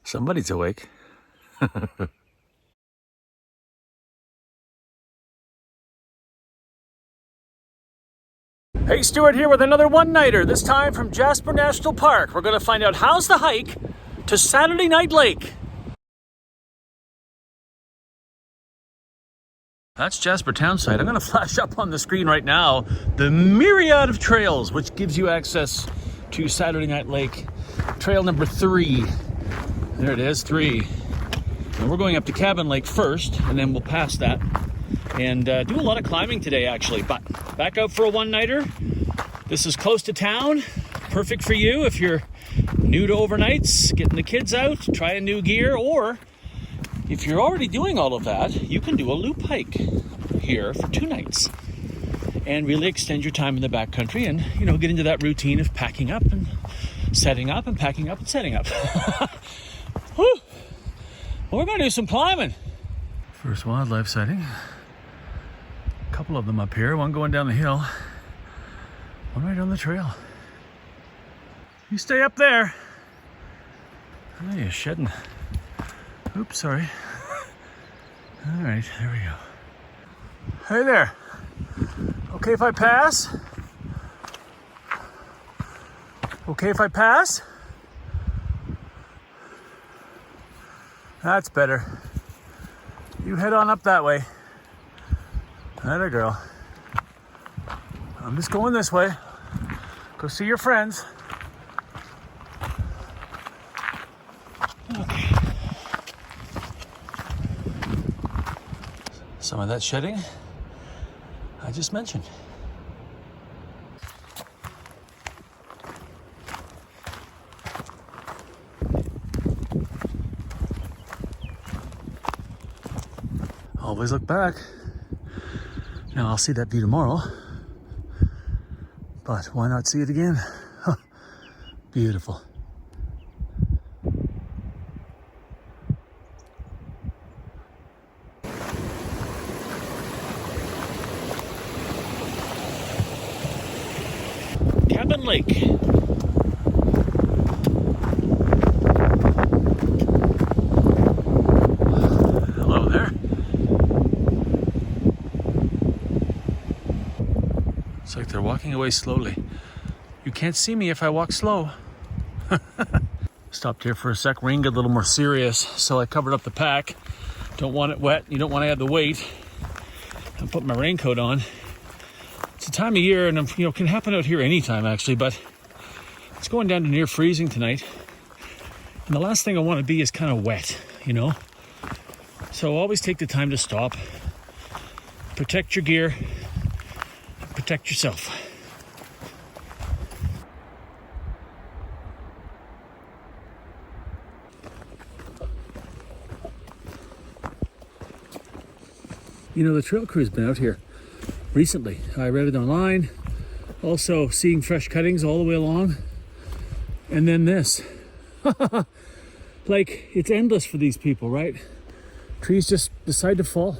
Somebody's awake. Hey, Stuart here with another one-nighter, this time from Jasper National Park. We're going to find out how's the hike to Saturday Night Lake. That's Jasper town site. I'm going to flash up on the screen right now the myriad of trails, which gives you access to Saturday Night Lake. Trail number 3. There it is, 3. And we're going up to Cabin Lake first, and then we'll pass that. And do a lot of climbing today, actually. But back out for a one-nighter. This is close to town. Perfect for you if you're new to overnights, getting the kids out, trying new gear, or if you're already doing all of that, you can do a loop hike here for 2 nights and really extend your time in the backcountry and, you know, get into that routine of packing up and setting up and packing up and setting up. Whew. Well, we're going to do some climbing. First wildlife sighting. A couple of them up here, one going down the hill, one right on the trail. You stay up there. Oh, you're shedding. Oops, sorry. All right, there we go. Hey there. Okay if I pass? Okay if I pass? That's better. You head on up that way. Atta girl. I'm just going this way. Go see your friends. Okay. Some of that shedding I just mentioned. Always look back. Now I'll see that view tomorrow, but why not see it again? Huh. Beautiful. Cabin Lake. Hello there. It's like they're walking away slowly. You can't see me if I walk slow. Stopped here for a sec. Rain got a little more serious, so I covered up the pack. Don't want it wet. You don't want to add the weight. I put my raincoat on. It's a time of year, and you know, can happen out here anytime actually, but it's going down to near freezing tonight. And the last thing I want to be is kind of wet, you know? So always take the time to stop, protect your gear, protect yourself. You know, the trail crew's been out here recently. I read it online. Also seeing fresh cuttings all the way along. And then this. Like, it's endless for these people, right? Trees just decide to fall.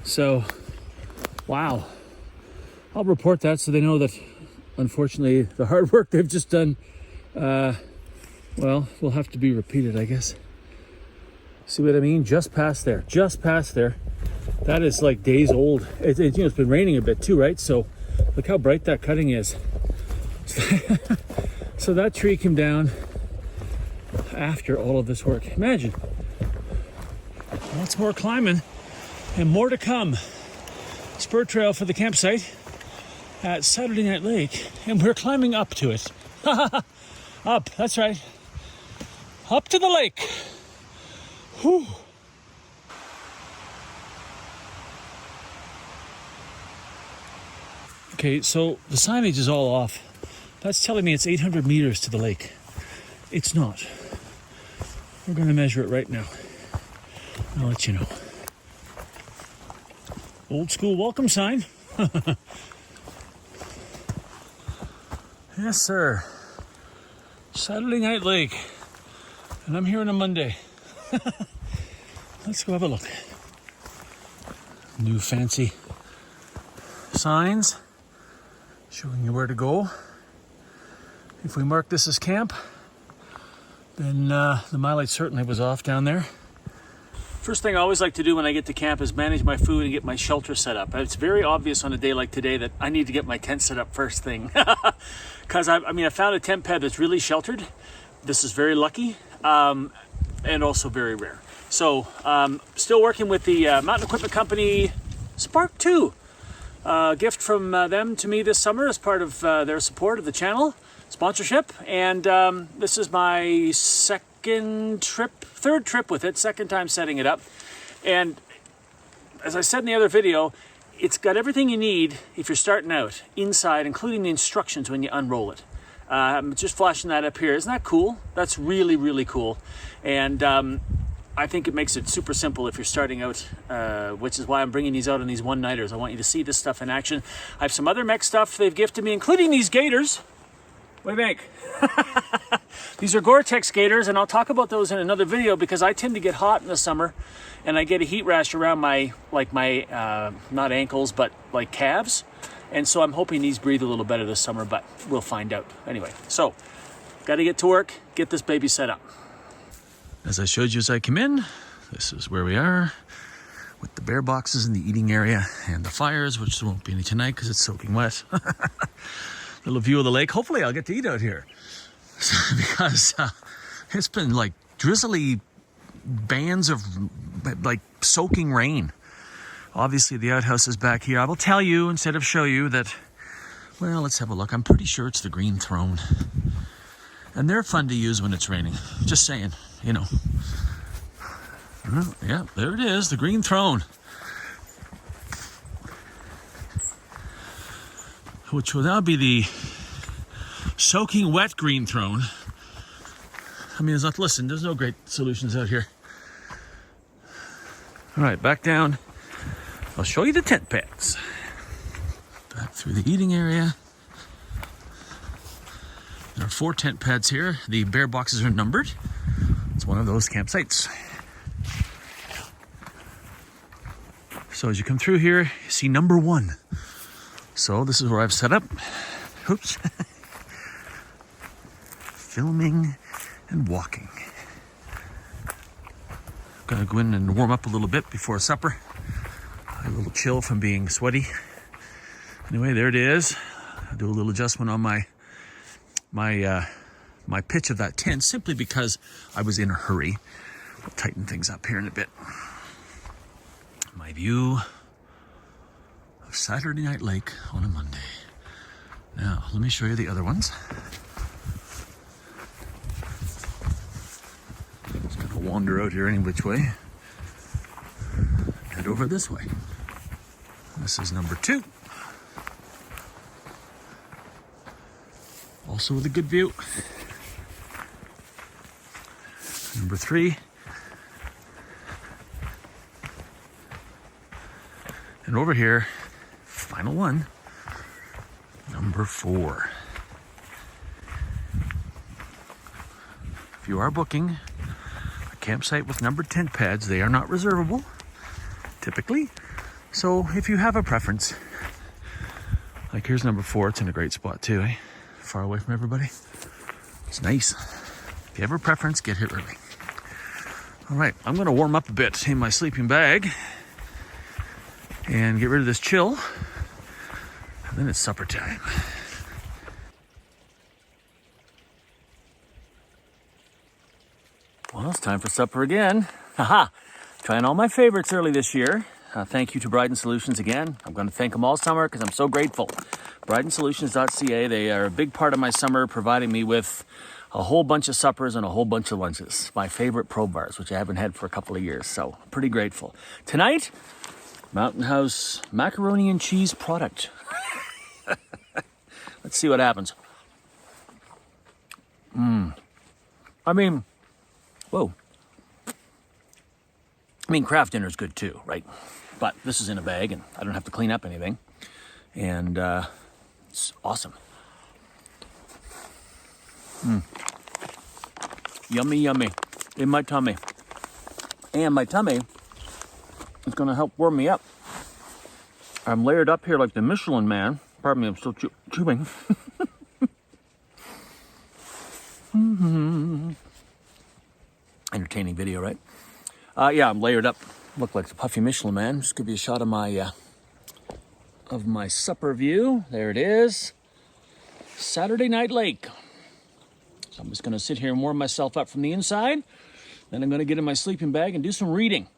So, wow. I'll report that so they know that, unfortunately, the hard work they've just done, well, will have to be repeated, I guess. See what I mean? Just past there. Just past there. That is like days old. You know, it's been raining a bit too, right? So look how bright that cutting is. So that tree came down after all of this work. Imagine. Lots more climbing and more to come. Spur trail for the campsite at Saturday Night Lake, and we're climbing up to it. Up, that's right. Up to the lake. Whew. Okay, so the signage is all off. That's telling me it's 800 meters to the lake. It's not. We're going to measure it right now. I'll let you know. Old school welcome sign. Yes, sir. Saturday Night Lake. And I'm here on a Monday. Let's go have a look. New fancy signs. showing you where to go. If we mark this as camp, then the mileage certainly was off down there. First thing I always like to do when I get to camp is manage my food and get my shelter set up. It's very obvious on a day like today that I need to get my tent set up first thing. Because I found a tent pad that's really sheltered. This is very lucky and also very rare. So still working with the Mountain Equipment Company Spark 2. Gift from them to me this summer as part of their support of the channel, sponsorship. And this is my third trip with it, second time setting it up. And as I said in the other video, it's got everything you need if you're starting out inside, including the instructions when you unroll it. I'm just flashing that up here. Isn't that cool? That's really, really cool. And I think it makes it super simple if you're starting out, which is why I'm bringing these out on these one-nighters. I want you to see this stuff in action. I have some other mech stuff they've gifted me, including these gaiters. What do you think? These are Gore-Tex gaiters, and I'll talk about those in another video because I tend to get hot in the summer and I get a heat rash around my not ankles, but like calves. And so I'm hoping these breathe a little better this summer, but we'll find out. Anyway, so got to get to work, get this baby set up. As I showed you as I came in, this is where we are with the bear boxes in the eating area and the fires, which there won't be any tonight because it's soaking wet. Little view of the lake. Hopefully I'll get to eat out here because it's been like drizzly bands of like soaking rain. Obviously the outhouse is back here. I will tell you instead of show you that, well, let's have a look. I'm pretty sure it's the Green Throne. And they're fun to use when it's raining. Just saying, you know. Well, yeah, there it is, the Green Throne. Which will now be the soaking wet Green Throne. I mean, listen, there's no great solutions out here. All right, back down. I'll show you the tent pads. Back through the eating area. There are 4 tent pads here. The bear boxes are numbered. It's one of those campsites. So as you come through here, you see number 1. So this is where I've set up. Oops. Filming and walking. Gonna go in and warm up a little bit before supper. A little chill from being sweaty. Anyway, there it is. I'll do a little adjustment on my pitch of that tent simply because I was in a hurry. I'll tighten things up here in a bit. My view of Saturday Night Lake on a Monday. Now, let me show you the other ones. Just gonna wander out here any which way. Head over this way. This is number 2. Also with a good view. Number 3. And over here, final one, number 4. If you are booking a campsite with numbered tent pads, they are not reservable, typically. So if you have a preference, like here's number 4, it's in a great spot too, eh? Far away from everybody. It's nice. If you have a preference, get here early. All right, I'm gonna warm up a bit in my sleeping bag and get rid of this chill. And then it's supper time. Well, it's time for supper again. Haha! Trying all my favorites early this year. Thank you to Bryden Solutions again. I'm going to thank them all summer because I'm so grateful. BrydenSolutions.ca, they are a big part of my summer, providing me with a whole bunch of suppers and a whole bunch of lunches. My favorite probe bars, which I haven't had for a couple of years, so pretty grateful. Tonight, Mountain House macaroni and cheese product. Let's see what happens. I mean, whoa. I mean, craft dinner is good too, right? But this is in a bag and I don't have to clean up anything. And it's awesome. Yummy, yummy in my tummy. And my tummy is gonna help warm me up. I'm layered up here like the Michelin Man, Pardon me, I'm still chewing. Entertaining video, right? Yeah, I'm layered up. Look like the puffy Michelin man. Just give you a shot of my supper view. There it is. Saturday Night Lake. So I'm just gonna sit here and warm myself up from the inside. Then I'm gonna get in my sleeping bag and do some reading.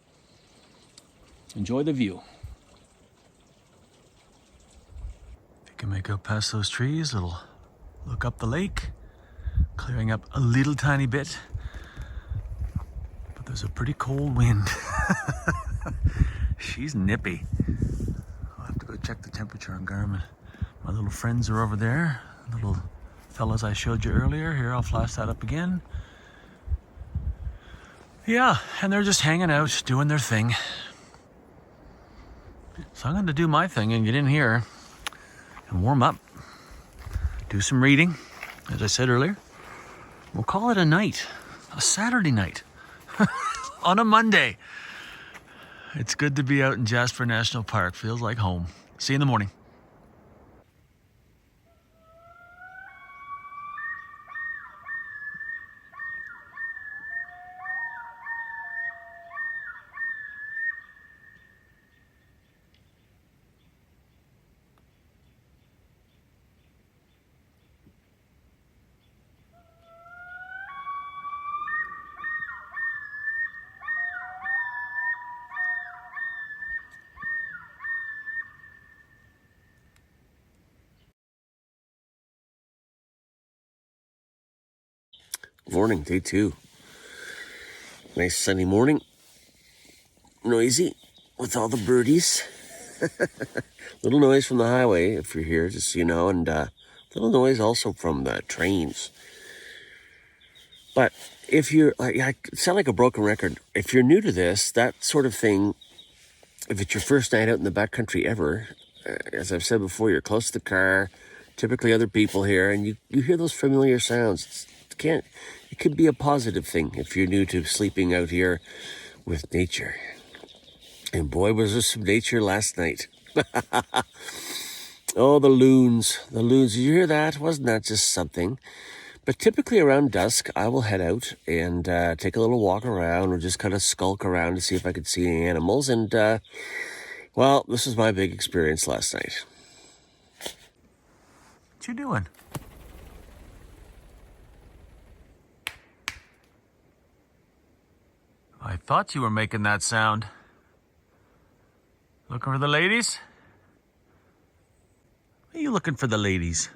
Enjoy the view. If you can make out past those trees, little look up the lake, clearing up a little tiny bit. But there's a pretty cold wind. She's nippy. I'll have to go check the temperature on Garmin. My little friends are over there. The little fellas I showed you earlier. Here, I'll flash that up again. Yeah, and they're just hanging out, doing their thing. So I'm going to do my thing and get in here and warm up. Do some reading, as I said earlier. We'll call it a night, a Saturday night, on a Monday. It's good to be out in Jasper National Park. Feels like home. See you in the morning. Morning, day 2. Nice sunny morning. Noisy with all the birdies. Little noise from the highway if you're here, just so you know, and little noise also from the trains. But if you're, I sound like a broken record. If you're new to this, that sort of thing, if it's your first night out in the backcountry ever, as I've said before, you're close to the car, typically other people here, and you hear those familiar sounds. It could be a positive thing if you're new to sleeping out here with nature. And boy, was there some nature last night. Oh, the loons. The loons. Did you hear that? Wasn't that just something? But typically around dusk, I will head out and take a little walk around or just kind of skulk around to see if I could see any animals. And, well, this was my big experience last night. What you doing? I thought you were making that sound. Looking for the ladies? Are you looking for the ladies?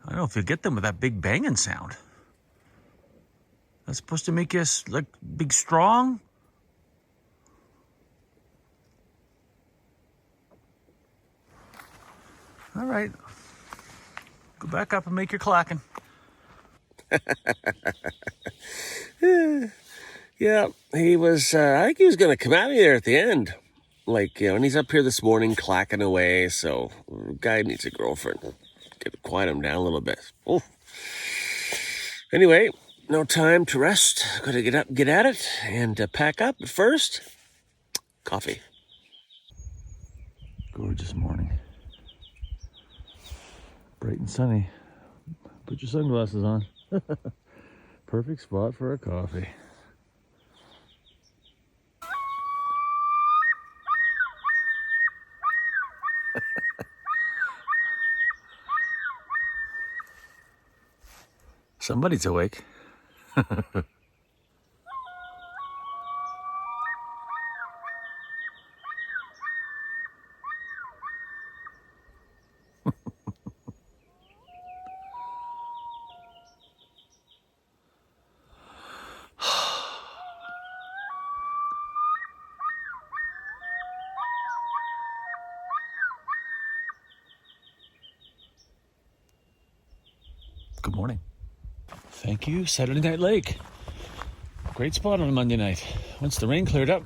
I don't know if you'll get them with that big banging sound. That's supposed to make you like big strong? All right. Go back up and make your clacking. Yeah, he was, I think he was going to come at me there at the end. Like, you know, and he's up here this morning clacking away, so guy needs a girlfriend. Get to quiet him down a little bit. Oh. Anyway, no time to rest. Got to get up, get at it, and pack up. But first, coffee. Gorgeous morning. Bright and sunny. Put your sunglasses on. Perfect spot for a coffee. Somebody's awake. Good morning. Thank you, Saturday Night Lake. Great spot on a Monday night. Once the rain cleared up,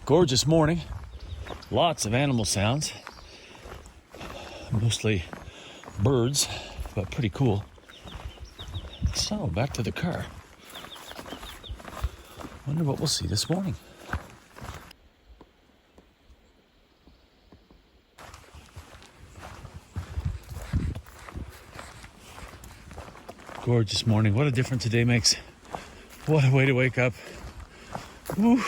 gorgeous morning. Lots of animal sounds. Mostly birds, but pretty cool. So, back to the car. Wonder what we'll see this morning. Gorgeous morning. What a difference a day makes. What a way to wake up. Woo.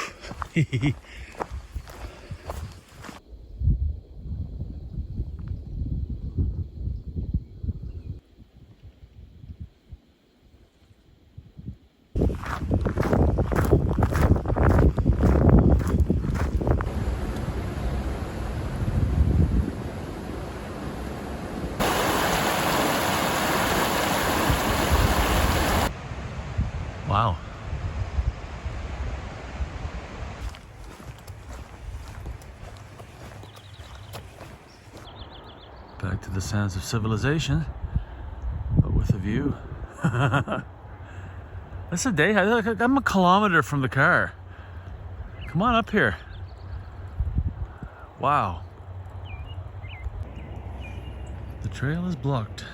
Wow. Back to the sounds of civilization, but with a view. That's a day. I'm a kilometer from the car. Come on up here. Wow. The trail is blocked.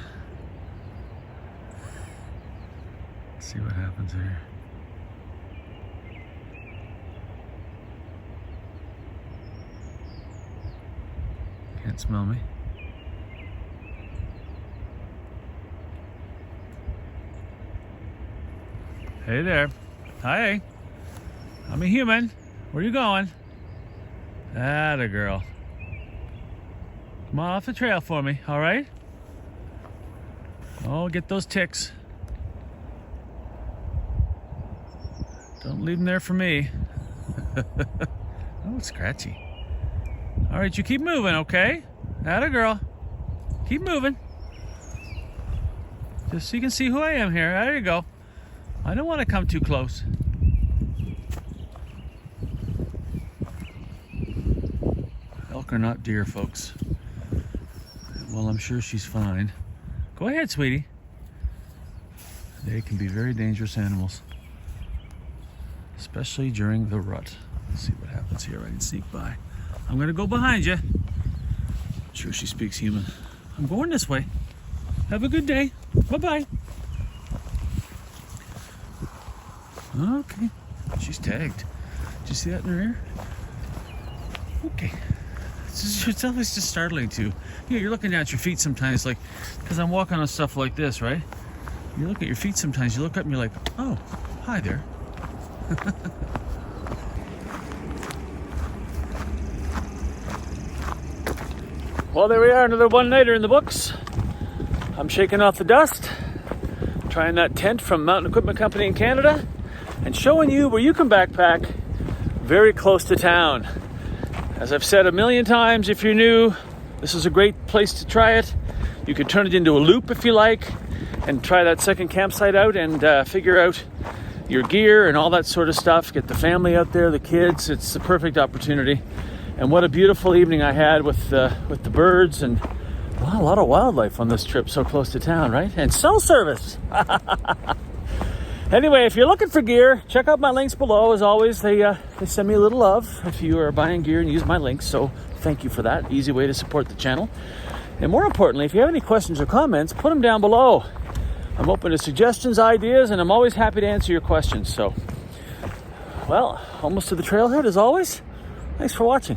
Let's see what happens here. Can't smell me. Hey there. Hi. I'm a human. Where you going? Atta girl. Come on off the trail for me, all right? Oh, get those ticks. Don't leave them there for me. Oh, it's scratchy. All right, you keep moving, okay? Atta girl. Keep moving. Just so you can see who I am here. There you go. I don't want to come too close. Elk are not deer, folks. Well, I'm sure she's fine. Go ahead, sweetie. They can be very dangerous animals, especially during the rut. Let's see what happens here. I can sneak by. I'm gonna go behind you. I'm sure she speaks human. I'm going this way. Have a good day. Bye-bye. Okay, she's tagged. Did you see that in her ear? Okay. It's always just startling too. You know, you're looking down at your feet sometimes, like, because I'm walking on stuff like this, right? You look at your feet sometimes, you look up and you're like, oh, hi there. Well, there we are, another one-nighter in the books. I'm shaking off the dust, trying that tent from Mountain Equipment Company in Canada, and showing you where you can backpack very close to town. As I've said a million times, if you're new, this is a great place to try it. You could turn it into a loop if you like, and try that second campsite out and figure out your gear and all that sort of stuff. Get the family out there, the kids. It's the perfect opportunity. And what a beautiful evening I had with the birds, and wow, a lot of wildlife on this trip so close to town, right? And cell service. Anyway, if you're looking for gear, check out my links below. As always, they send me a little love if you are buying gear and use my links. So thank you for that. Easy way to support the channel. And more importantly, if you have any questions or comments, put them down below. I'm open to suggestions, ideas, and I'm always happy to answer your questions. So, well, almost to the trailhead as always. Thanks for watching.